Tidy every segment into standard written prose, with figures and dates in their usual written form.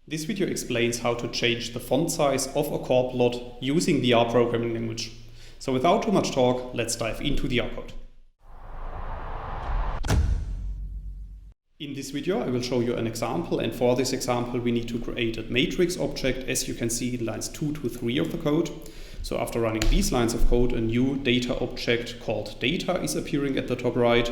This video explains how to change the font size of a corrplot using the R programming language. So without too much talk, let's dive into the R code. In this video I will show you an example, and for this example we need to create a matrix object, as you can see in lines 2 to 3 of the code. So after running these lines of code, a new data object called data is appearing at the top right,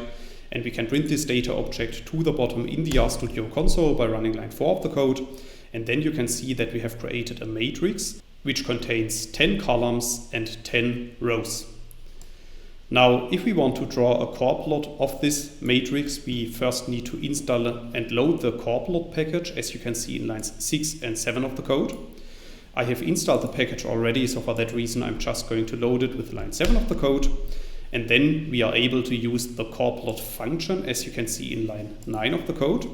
and we can print this data object to the bottom in the RStudio console by running line 4 of the code. And then you can see that we have created a matrix which contains 10 columns and 10 rows. Now, if we want to draw a corrplot of this matrix, we first need to install and load the corrplot package, as you can see in lines 6 and 7 of the code. I have installed the package already, so for that reason I'm just going to load it with line 7 of the code. And then we are able to use the corrplot function, as you can see in line 9 of the code.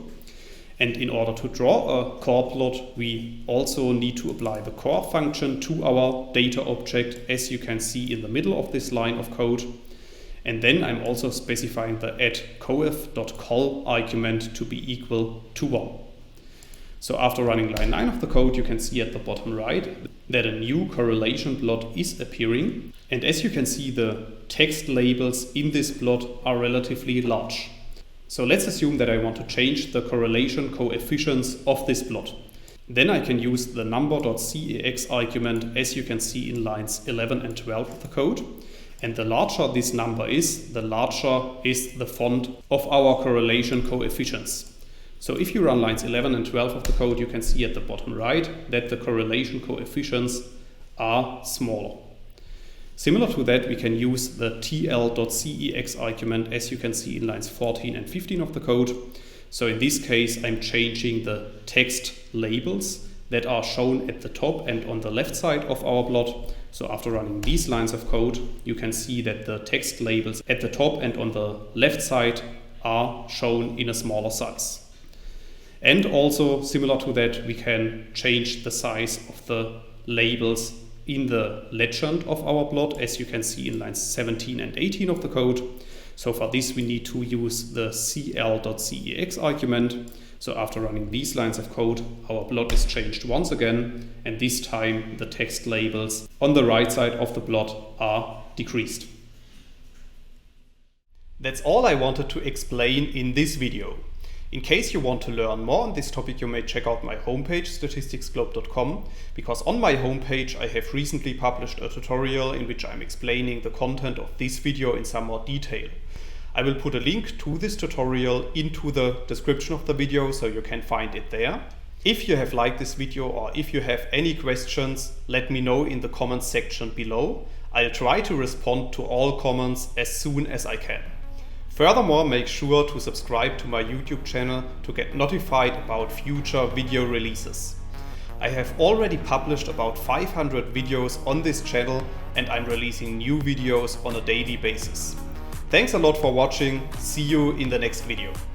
And in order to draw a corrplot, we also need to apply the cor function to our data object, as you can see in the middle of this line of code. And then I'm also specifying the addCoef.col argument to be equal to 1. So after running line 9 of the code, you can see at the bottom right that a new correlation plot is appearing. And as you can see, the text labels in this plot are relatively large. So let's assume that I want to change the correlation coefficients of this plot. Then I can use the number.cex argument, as you can see in lines 11 and 12 of the code. And the larger this number is, the larger is the font of our correlation coefficients. So if you run lines 11 and 12 of the code, you can see at the bottom right that the correlation coefficients are smaller. Similar to that, we can use the tl.cex argument, as you can see in lines 14 and 15 of the code. So in this case, I'm changing the text labels that are shown at the top and on the left side of our plot. So after running these lines of code, you can see that the text labels at the top and on the left side are shown in a smaller size. And also similar to that, we can change the size of the labels in the legend of our plot, as you can see in lines 17 and 18 of the code. So for this we need to use the cl.cex argument. So after running these lines of code, our plot is changed once again, and this time the text labels on the right side of the plot are decreased. That's all I wanted to explain in this video. In case you want to learn more on this topic, you may check out my homepage, statisticsglobe.com, because on my homepage I have recently published a tutorial in which I'm explaining the content of this video in some more detail. I will put a link to this tutorial into the description of the video, so you can find it there. If you have liked this video, or if you have any questions, let me know in the comments section below. I'll try to respond to all comments as soon as I can. Furthermore, make sure to subscribe to my YouTube channel to get notified about future video releases. I have already published about 500 videos on this channel, and I'm releasing new videos on a daily basis. Thanks a lot for watching. See you in the next video.